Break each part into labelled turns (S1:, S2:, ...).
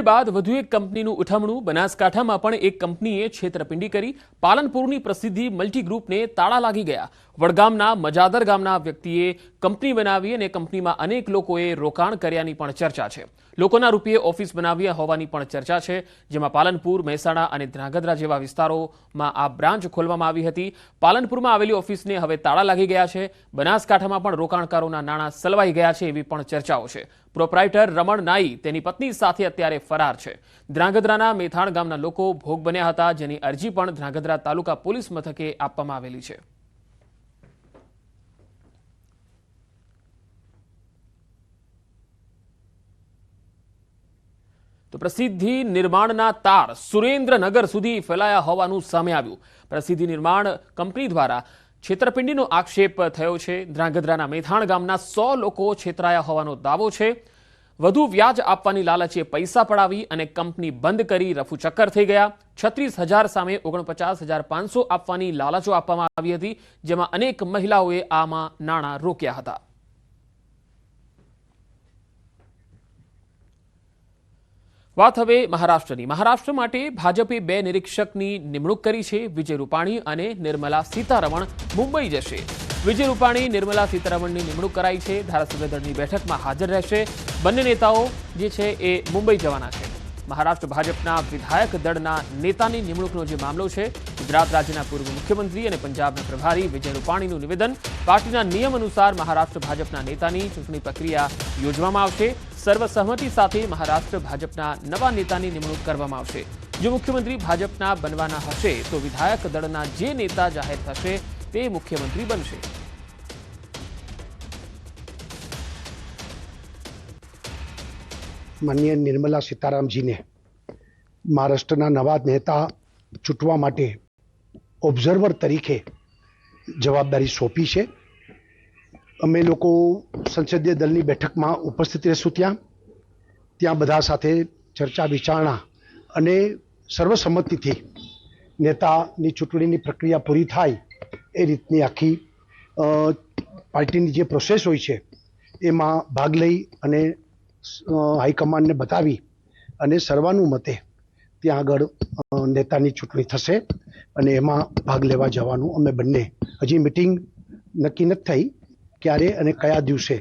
S1: મુઠભેડ બાદ વધુ એક કંપનીનું ઉઠમણું। બનાસકાંઠામાં પણ એક કંપનીએ છેતરપિંડી કરી। પાલનપુરની પ્રસિદ્ધિ મલ્ટી ગ્રુપને તાળા લાગી ગયા। વડગામના મજાદર ગામના વ્યક્તિએ કંપની બનાવી અને કંપનીમાં અનેક લોકોએ રોકાણ કર્યાની પણ ચર્ચા છે। લોકોના રૂપિયે ઓફિસ બનાવી હોવાની પણ ચર્ચા છે, જેમાં પાલનપુર, મહેસાણા અને ધ્રાંગધ્રા જેવા વિસ્તારોમાં આ બ્રાન્ચ ખોલવામાં આવી હતી। પાલનપુરમાં આવેલી ઓફિસને હવે તાળા લાગી ગયા છે। બનાસકાંઠામાં પણ રોકાણકારોના નાણાં સલવાઈ ગયા છે એવી પણ ચર્ચાઓ છે। પ્રોપ્રાઇટર રમણ નાઈ તેની પત્ની સાથે અત્યારે ફરાર છે। ધ્રાંગધ્રાના મેથાણ ગામના લોકો ભોગ બન્યા હતા, જેની અરજી પણ ધ્રાંગધ્રા તાલુકા પોલીસ મથકે આપવામાં આવેલી છે। તો પ્રસિદ્ધિ નિર્માણના તાર સુરેન્દ્રનગર સુધી ફેલાયા હોવાનું સામે આવ્યું। પ્રસિદ્ધિ નિર્માણ કંપની દ્વારા છેતરપિંડીનો આક્ષેપ થયો છે। ધ્રાંગધ્રાના મેથાણ ગામના 100 લોકો છેતરાયા હોવાનો દાવો છે। વધુ વ્યાજ આપવાની લાલચે પૈસા પડાવી અને કંપની બંધ કરી રફુચક્કર થઈ ગયા। 36,000 સામે 49,500 આપવાની લાલચો આપવામાં આવી હતી, જેમાં અનેક મહિલાઓએ આમાં નાણાં રોક્યા હતા। વાત હવે મહારાષ્ટ્રની। મહારાષ્ટ્ર માટે ભાજપે 2 નિરીક્ષકની નિમણૂક કરી છે। વિજય રૂપાણી અને નિર્મલા સીતારમણ મુંબઈ જશે। વિજય રૂપાણી, નિર્મલા સીતારમણની નિમણૂક કરાઈ છે। ધારાસભ્ય દળની બેઠકમાં હાજર રહેશે। બંને નેતાઓ જે છે એ મુંબઈ જવાના છે। મહારાષ્ટ્ર ભાજપના વિધાયક દળના નેતાની નિમણૂકનો જે મામલો છે, ગુજરાત રાજ્યના પૂર્વ મુખ્યમંત્રી અને પંજાબના પ્રભારી વિજય રૂપાણીનું નિવેદન। પાર્ટીના નિયમ અનુસાર મહારાષ્ટ્ર ભાજપના નેતાની ચૂંટણી પ્રક્રિયા યોજવામાં આવશે। સર્વસહમતિ સાથે મહારાષ્ટ્ર ભાજપના નવા નેતાની નિમણૂક કરવામાં આવશે। જો મુખ્યમંત્રી ભાજપના બનવાના હશે તો વિધાયક દળના જે નેતા જાહેર થશે તે મુખ્યમંત્રી બનશે।
S2: માનનીય નિર્મલા સીતારામજીને મહારાષ્ટ્રના નવા નેતા ચૂંટવા માટે ઓબ્ઝર્વર તરીકે જવાબદારી સોંપી છે। અમે લોકો સંસદીય દળની બેઠકમાં ઉપસ્થિત રહીશું। ત્યાં બધા સાથે ચર્ચા વિચારણા અને સર્વસંમતિથી નેતાની ચૂંટણીની પ્રક્રિયા પૂરી થાય એ રીતની આખી પાર્ટીની જે પ્રોસેસ હોય છે એમાં ભાગ લઈ અને હાઈકમાન્ડને બતાવી અને સર્વાનુમતે ત્યાં આગળ નેતાની ચૂંટણી થશે અને એમાં ભાગ લેવા જવાનું અમે બંને હજી મિટિંગ નક્કી નથી થઈ ક્યારે અને કયા દિવસે,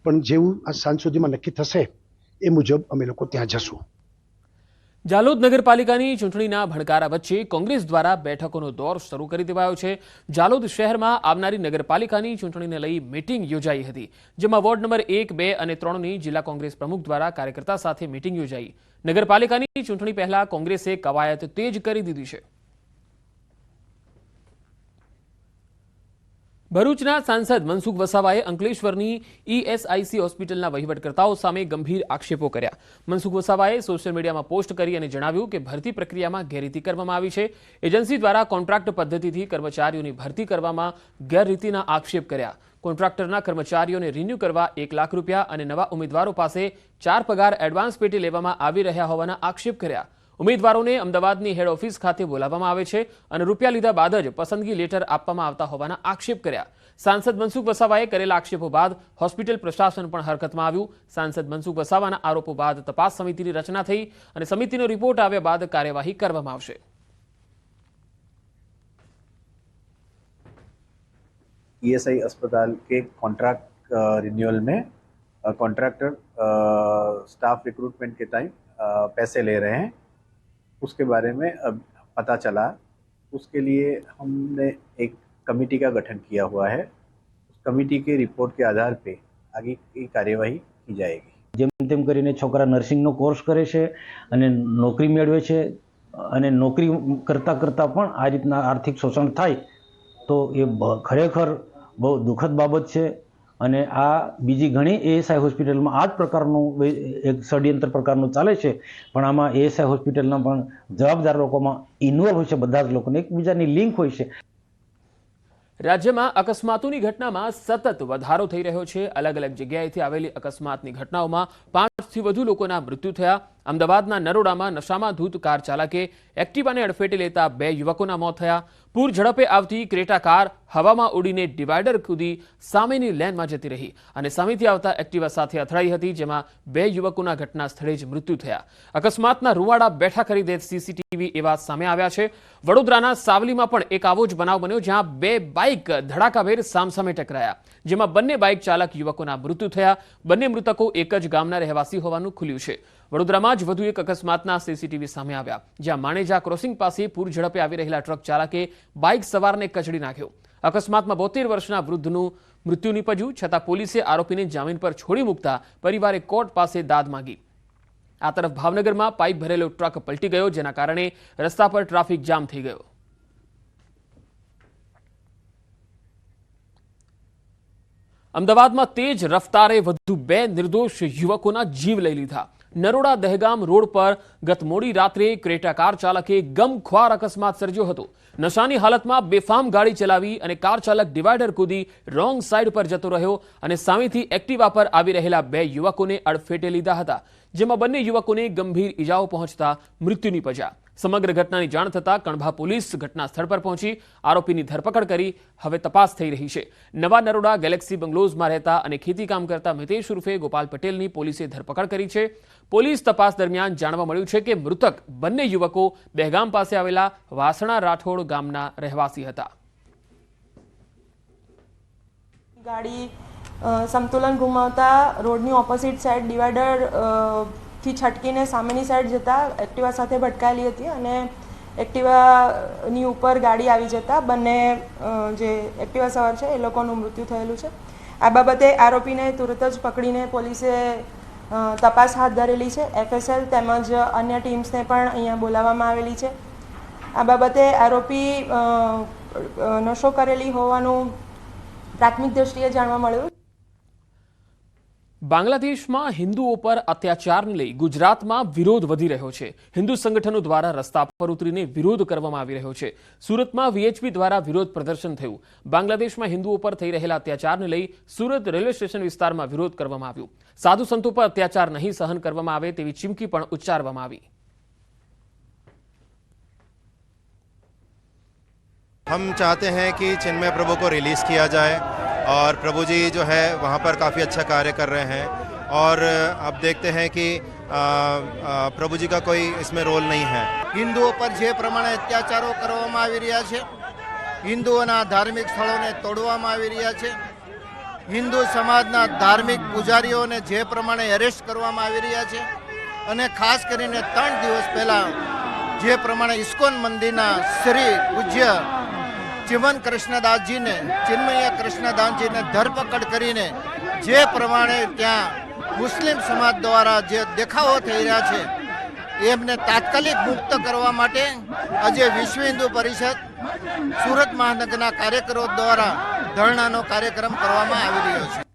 S2: પણ જેવું આ સાંજ સુધીમાં નક્કી થશે એ મુજબ અમે લોકો ત્યાં જશું।
S1: જાલોદ નગરપાલિકાની ચૂંટણીના ભણકારા વચ્ચે કોંગ્રેસ દ્વારા બેઠકોનો દોર શરૂ કરી દેવાયો છે। જાલોદ શહેરમાં આવનારી નગરપાલિકાની ચૂંટણીને લઈ મીટિંગ યોજાઈ હતી, જેમાં વોર્ડ નંબર 1, 2 અને 3ની જિલ્લા કોંગ્રેસ પ્રમુખ દ્વારા કાર્યકર્તા સાથે મીટિંગ યોજાઈ। નગરપાલિકાની ચૂંટણી પહેલા કોંગ્રેસે કવાયત તેજ કરી દીધી છે। ભરૂચના સાંસદ મનસુખ વસાવાએ અંકલેશ્વરની ESIC હોસ્પિટલના વહીવટકર્તાઓ સામે ગંભીર આક્ષેપો કર્યા। મનસુખ વસાવાએ સોશિયલ મીડિયામાં પોસ્ટ કરી અને જણાવ્યું કે ભરતી પ્રક્રિયામાં ગેરરીતિ કરવામાં આવી છે। એજન્સી દ્વારા કોન્ટ્રાક્ટ પદ્ધતિથી કર્મચારીઓની ભરતી કરવામાં ગેરરીતિના આક્ષેપ કર્યા। કોન્ટ્રાક્ટરના કર્મચારીઓને રિન્યૂ કરવા 1 લાખ રૂપિયા અને નવા ઉમેદવારો પાસે 4 પગાર એડવાન્સ પેટે લેવામાં આવી રહ્યા હોવાના આક્ષેપ કર્યા। ઉમેદવારોને અમદાવાદની હેડ ઓફિસ ખાતે બોલાવવામાં આવે છે અને રૂપિયા લીધા બાદ જ પસંદગી લેટર આપવામાં આવતા હોવાના આક્ષેપ કર્યા। સાંસદ મનસુખ વસાવાએ કરેલા આક્ષેપો બાદ હોસ્પિટલ પ્રશાસન પણ હરકતમાં આવ્યું। સાંસદ મનસુખ વસાવાના આરોપો બાદ તપાસ સમિતિની રચના થઈ અને સમિતિનો રિપોર્ટ આવ્યા બાદ કાર્યવાહી કરવામાં આવશે।
S3: ESI अस्पताल के कॉन्ट्रैक्ट रिन्यूअल में कॉन्ट्रैक्टर स्टाफ रिक्रूटमेंट के टाइम पैसे ले रहे हैं, उसके बारे में अब पता चला। उसके लिए हमने एक कमेटी का गठन किया हुआ है। उस कमेटी के रिपोर्ट के आधार पे आगे की कार्यवाही की जाएगी।
S4: જેમ તેમ કરીને છોકરા નર્સિંગનો કોર્સ કરે છે અને નોકરી મેળવે છે અને નોકરી કરતાં કરતાં પણ આ રીતના આર્થિક શોષણ થાય તો એ ખરેખર બહુ દુઃખદ બાબત છે। અને આ બીજી ઘણી ESI હોસ્પિટલમાં આ જ પ્રકારનું એક ષડયંત્ર પ્રકારનું ચાલે છે, પણ આમાં ESI હોસ્પિટલના પણ જવાબદાર લોકોમાં ઇન્વોલ્વ હોય છે, બધા જ લોકોને એકબીજાની લિંક હોય છે।
S1: રાજ્યમાં અકસ્માતોની ઘટનામાં સતત વધારો થઈ રહ્યો છે। અલગ અલગ જગ્યાએથી આવેલી અકસ્માતની ઘટનાઓમાં 5થી વધુ લોકોના મૃત્યુ થયા। અમદાવાદના નરોડામાં નશામાં ધૂત કાર ચાલકે એક્ટિવાને અડફેટે લેતા 2 યુવકોના મોત થયા. પૂર ઝડપે આવતી ક્રેટા કાર હવામાં ઉડીને ડિવાઈડર કૂદી સામેની લેનમાં જતી રહી અને સામેથી આવતા એક્ટિવા સાથે અથડાઈ હતી, જેમાં 2 યુવકોના ઘટના સ્થળે જ મૃત્યુ થયા. અકસ્માતના રૂવાડા બેઠા કરી દે સીસીટીવી એવા સામે આવ્યા છે. વડોદરાના સાવલીમાં પણ એક આવો જ બનાવ બન્યો, જ્યાં 2 બાઇક ધડાકાભેર સામસામે ટકરાયા, જેમાં બંને બાઇક ચાલક યુવકોના મૃત્યુ થયા. બંને મૃતકો એક જ ગામના રહેવાસી હોવાનું ખુલ્યું છે. વડોદરામાં જ વધુ એક અકસ્માતના સીસીટીવી સામે આવ્યા, જ્યાં માણેજા ક્રોસિંગ પાસે પૂર ઝડપે આવી રહેલા ટ્રક ચાલકે બાઇક સવારને કચડી નાખ્યો. અકસ્માતમાં 72 વર્ષના વૃદ્ધનું મૃત્યુ નીપજ્યું, છતાં પોલીસે આરોપીને જામીન પર છોડી મૂકતા પરિવારે કોર્ટ પાસે દાદ માંગી. આ તરફ ભાવનગરમાં પાઇપ ભરેલો ટ્રક પલટી ગયો, જેના કારણે રસ્તા પર ટ્રાફિક જામ થઈ ગયો. અમદાવાદમાં તેજ રફતારે વધુ 2 નિર્દોષ યુવકોના જીવ લઈ લીધા. નરોડા દહેગામ રોડ પર ગત મોડી રાત્રે ક્રેટા કાર ચાલકે ગમખ્વાર અકસ્માત સર્જ્યો હતો. નશાની હાલતમાં બેફામ ગાડી ચલાવી અને કાર ચાલક ડિવાઈડર કૂદી રોંગ સાઈડ પર જતો રહ્યો અને સામેથી એક્ટિવા પર આવી રહેલા 2 યુવકોને અડફેટે લીધા હતા, જેમાં બંને યુવકોને ગંભીર ઈજાઓ પહોંચતા મૃત્યુ નીપજ્યા. સમગ્ર ઘટનાની જાણ થતાં કણભા પોલીસ ઘટના સ્થળ પર પહોંચી આરોપીની ધરપકડ કરી હવે તપાસ થઈ રહી છે. નવા નરોડા ગેલેક્સી બંગલોઝમાં રહેતા અને ખેતીકામ કરતા મિતેશ ઉર્ફે ગોપાલ પટેલની પોલીસે ધરપકડ કરી છે. પોલીસ તપાસ દરમિયાન જાણવા મળ્યું છે કે મૃતક બંને યુવકો દહેગામ પાસે આવેલા વાસણા રાઠોડ ગામના રહેવાસી હતા.
S5: ગાડી સંતુલન ગુમાવતા રોડની ઓપોઝિટ સાઈડ ડિવાઈડર થી છટકીને સામેની સાઈડ જતા એક્ટિવા સાથે ભટકાયેલી હતી અને એક્ટિવાની ઉપર ગાડી આવી જતા બંને જે એક્ટિવા સવાર છે એ લોકોનું મૃત્યુ થયેલું છે. આ બાબતે આરોપીને તુરત જ પકડીને પોલીસે તપાસ હાથ ધરેલી છે. FSL તેમજ અન્ય ટીમ્સને પણ અહીંયા બોલાવવામાં આવેલી છે. આ બાબતે આરોપી નશો કરેલી હોવાનું પ્રાથમિક દ્રષ્ટિએ જાણવા મળ્યું.
S1: બાંગ્લાદેશમાં હિન્દુઓ પર અત્યાચારને લઈ ગુજરાતમાં વિરોધ વધી રહ્યો છે. હિન્દુ સંગઠનો દ્વારા રસ્તા પર ઉતરીને વિરોધ કરવામાં આવી રહ્યો છે. સુરતમાં VHP દ્વારા વિરોધ પ્રદર્શન થયું. બાંગ્લાદેશમાં હિન્દુઓ પર થઈ રહેલા અત્યાચારને લઈ સુરત રેલવે સ્ટેશન વિસ્તારમાં વિરોધ કરવામાં આવ્યો. સાધુ સંતો પર અત્યાચાર નહીં સહન કરવામાં આવે તેવી ચીમકી પણ ઉચ્ચારવામાં આવી.
S6: हम चाहते हैं कि चिन्मय प्रभु को रिलीज़ किया जाए और प्रभु जी जो है वहाँ पर काफ़ी अच्छा कार्य कर रहे हैं और अब देखते हैं कि प्रभु जी का कोई इसमें रोल नहीं है.
S7: હિન્દુઓ પર જે પ્રમાણે અત્યાચારો કરવામાં આવી રહ્યા છે, હિન્દુઓના ધાર્મિક સ્થળોને તોડવામાં આવી રહ્યા છે, હિન્દુ સમાજના ધાર્મિક પૂજારીઓને જે પ્રમાણે એરેસ્ટ કરવામાં આવી રહ્યા છે અને ખાસ કરીને 3 દિવસ પહેલાં જે પ્રમાણે ઇસ્કોન મંદિરના શ્રી પૂજ્ય ચિમન કૃષ્ણદાસજીને ચિન્મય કૃષ્ણદાસજીને ધરપકડ કરીને જે પ્રમાણે ત્યાં મુસ્લિમ સમાજ દ્વારા જે દેખાવો થઈ રહ્યા છે એમને તાત્કાલિક મુક્ત કરવા માટે આજે વિશ્વ હિન્દુ પરિષદ સુરત મહાનગરના કાર્યકરો દ્વારા ધરણાનો કાર્યક્રમ કરવામાં આવી રહ્યો છે.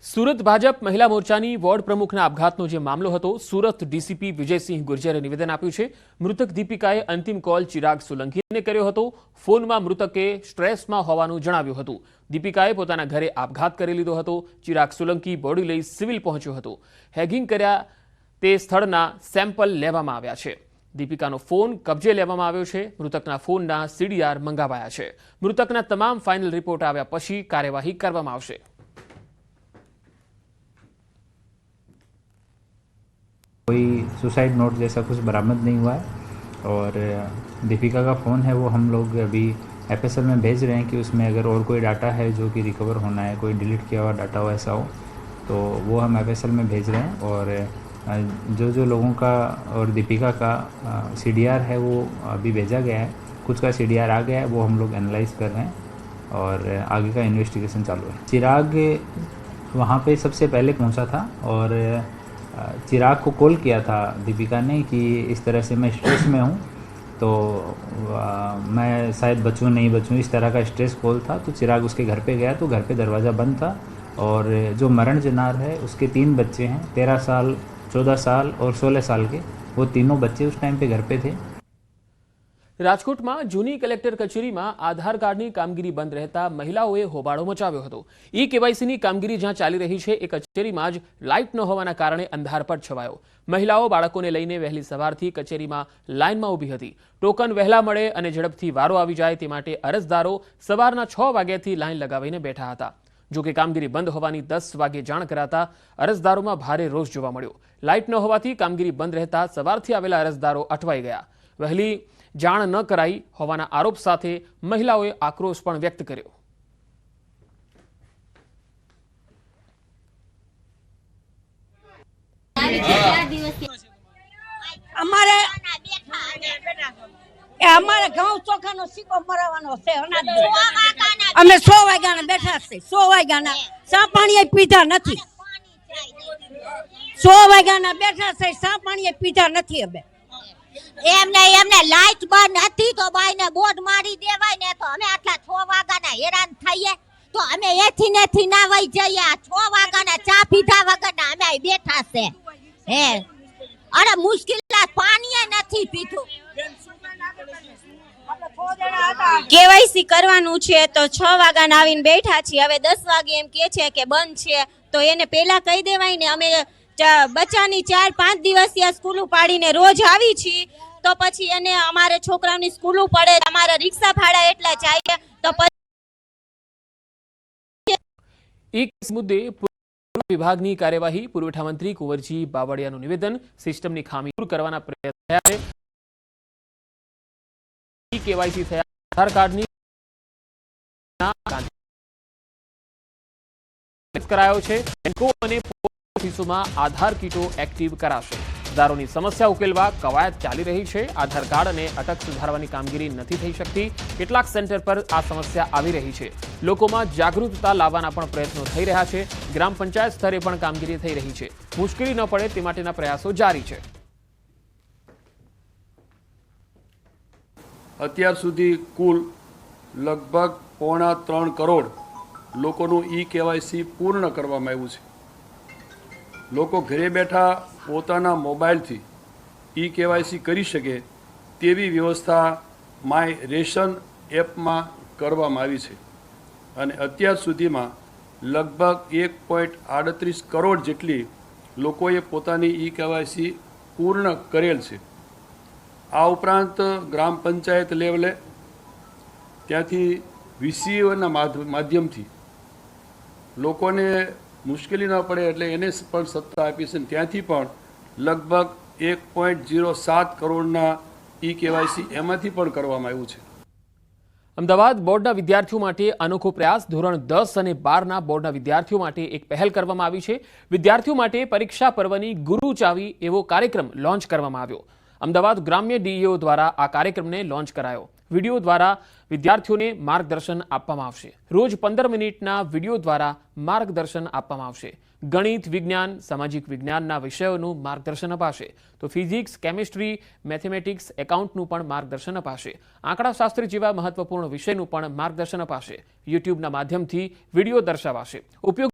S1: સુરત ભાજપ મહિલા મોરચાની વોર્ડ પ્રમુખના આપઘાતનો જે મામલો હતો, સુરત ડીસીપી વિજયસિંહ ગુર્જરે નિવેદન આપ્યું છે. મૃતક દીપિકાએ અંતિમ કોલ ચિરાગ સોલંકીને કર્યો હતો. ફોનમાં મૃતકે સ્ટ્રેસમાં હોવાનું જણાવ્યું હતું. દીપિકાએ પોતાના ઘરે આપઘાત કરી લીધો હતો. ચિરાગ સોલંકી બોડી લઈ સિવિલ પહોંચ્યો હતો. હેગિંગ કર્યા તે સ્થળના સેમ્પલ લેવામાં આવ્યા છે. દીપિકાનો ફોન કબજે લેવામાં આવ્યો છે. મૃતકના ફોનના CDR મંગાવાયા છે. મૃતકના તમામ ફાઇનલ રિપોર્ટ આવ્યા પછી કાર્યવાહી કરવામાં આવશે.
S8: कोई सुसाइड नोट जैसा कुछ बरामद नहीं हुआ है और दीपिका का फ़ोन है वो हम लोग अभी FSL में भेज रहे हैं कि उसमें अगर और कोई डाटा है जो कि रिकवर होना है, कोई डिलीट किया हुआ डाटा हो ऐसा हो तो वो हम FSL में भेज रहे हैं और जो लोगों का और दीपिका का CDR है वो अभी भेजा गया है. कुछ का CDR आ गया है, वो हम लोग एनालाइज कर रहे हैं और आगे का इन्वेस्टिगेशन चालू है. चिराग वहाँ पे सबसे पहले पहुँचा था और चिराग को कॉल किया था दीपिका ने कि इस तरह से मैं स्ट्रेस में हूँ तो मैं शायद बचूँ नहीं बचूँ, इस तरह का स्ट्रेस कॉल था. तो चिराग उसके घर पे गया तो घर पे दरवाज़ा बंद था और जो मरण जनार है उसके 3 बच्चे हैं, 13 साल, 14 साल और 16 साल के. वो तीनों बच्चे उस टाइम पे घर पे थे.
S1: રાજકોટમાં જૂની કલેક્ટર કચેરીમાં આધાર કાર્ડની કામગીરી બંધ રહેતા મહિલાઓએ હોબાળો મચાવ્યો હતો. ઈ-કેવાયસીની કામગીરી જ્યાં ચાલી રહી છે એ કચેરીમાં જ લાઇટ ન હોવાના કારણે અંધારપટ છવાયો. મહિલાઓ બાળકોને લઈને વહેલી સવારથી કચેરીમાં લાઇનમાં ઊભી હતી. ટોકન વહેલા મળે અને ઝડપથી વારો આવી જાય તે માટે અરજદારો સવારના 6 વાગ્યાથી લાઇન લગાવીને બેઠા હતા. જોકે કામગીરી બંધ હોવાની 10 વાગે જાણ કરાતા અરજદારોમાં ભારે રોષ જોવા મળ્યો. લાઇટ ન હોવાથી કામગીરી બંધ રહેતા સવારથી આવેલા અરજદારો અટવાઈ ગયા. વહેલી જાણ ન કરાઈ હોવાના આરોપ સાથે મહિલાઓએ આક્રોશ પણ વ્યક્ત કર્યો.
S9: અમારે ઘઉં ચોખાનો સિક્કો મરાવવાનો છે. અમે 100 વાગ્યાના બેઠા છે. 100 વાગ્યાના ચા પાણી પીધા નથી. 100 વાગ્યાના બેઠા છે, ચા પાણી પીધા નથી. અમે
S10: એમને લાઈટ બંધ હતી તો બાઈને બોર્ડ મારી દેવાય ને તો અમે આટલા 6 વાગ્યાના હેરાન થઈએ તો અમે એથી નેથી ના વઈ જઈએ. 6 વાગ્યાના ચા પીધા વગરના અમે અહીં બેઠા છે. હે અરે મુશ્કેલ પાણી નથી પીધું.
S11: કેવાયસી કરવાનું છે તો 6 વાગ્યાના આવીને બેઠા છીએ. હવે 10 વાગે એમ કે છે કે બંધ છે તો એને પહેલા કહી દેવાય ને. અમે બચ્ચાની 4-5 દિવસીય સ્કૂલ પાડીને રોજ આવી છીએ તો પછી એને અમારે છોકરાઓની સ્કૂલ પડે, અમારા રિક્ષા ભાડા એટલા જાય તો
S1: એક મુદ્દે વિભાગની કાર્યવાહી, પુરવઠા મંત્રી કુંવરજી બાવળિયાનું નિવેદન, સિસ્ટમની ખામી દૂર કરવાના પ્રયત્ન થયા છે. કેવાયસી થયા આધાર કાર્ડની કરાયો છે. બેંકો અને ઓફિસોમાં આધાર કીટો એક્ટિવ કરાશે. અરજદારોની સમસ્યા ઉકેલવા કવાયત ચાલી રહી છે. આધાર કાર્ડ અને અટક સુધારવાની કામગીરી નથી થઈ શકતી. કેટલાક સેન્ટર પર આ સમસ્યા આવી રહી છે. લોકોમાં જાગૃતતા લાવવાના પણ પ્રયત્નો થઈ રહ્યા છે. ગ્રામ પંચાયત સ્તરે પણ કામગીરી થઈ રહી છે. મુશ્કેલી ન પડે તે માટેના પ્રયાસો જારી છે.
S12: અત્યાર સુધી કુલ લગભગ 3.25 કરોડ લોકોનું ઈ-કેવાયસી પૂર્ણ કરવામાં આવ્યું છે. લોકો ઘરે બેઠા પોતાના મોબાઈલથી ઈ-કેવાયસી કરી શકે તેવી વ્યવસ્થા માય રેશન એપમાં કરવામાં આવી છે અને અત્યાર સુધીમાં લગભગ 1.38 કરોડ જેટલી લોકોએ પોતાની ઈ-કેવાયસી પૂર્ણ કરેલ છે. આ ઉપરાંત ગ્રામ પંચાયત લેવલે ત્યાંથી વીસીઓના માધ્યમથી લોકોને મુશ્કેલી ન પડે એટલે એને પણ સત્તા આપી છે. ત્યાંથી પણ લગભગ 1.07 કરોડના ઈ-કેવાયસી એમાંથી પણ કરવામાં આવ્યું છે.
S1: અમદાવાદ બોર્ડના વિદ્યાર્થીઓ માટે અનોખો પ્રયાસ. ધોરણ 10 અને 12ના બોર્ડના વિદ્યાર્થીઓ માટે એક પહેલ કરવામાં આવી છે. વિદ્યાર્થીઓ માટે પરીક્ષા પર્વની ગુરુ ચાવી એવો કાર્યક્રમ લોન્ચ કરવામાં આવ્યો. અમદાવાદ ગ્રામ્ય ડીઈઓ દ્વારા આ કાર્યક્રમને લોન્ચ કરાયો. વિડીયો દ્વારા વિદ્યાર્થીઓને માર્ગદર્શન આપવામાં આવશે. રોજ 15 મિનિટના વિડીયો દ્વારા માર્ગદર્શન આપવામાં આવશે. ગણિત, વિજ્ઞાન, સામાજિક વિજ્ઞાનના વિષયોનું માર્ગદર્શન અપાશે તો ફિઝિક્સ, કેમિસ્ટ્રી, મેથેમેટિક્સ, એકાઉન્ટનું પણ માર્ગદર્શન અપાશે. આંકડાશાસ્ત્ર જેવા મહત્વપૂર્ણ વિષયનું પણ માર્ગદર્શન અપાશે. યુટ્યુબના માધ્યમથી વિડીયો દર્શાવાશે. ઉપયોગ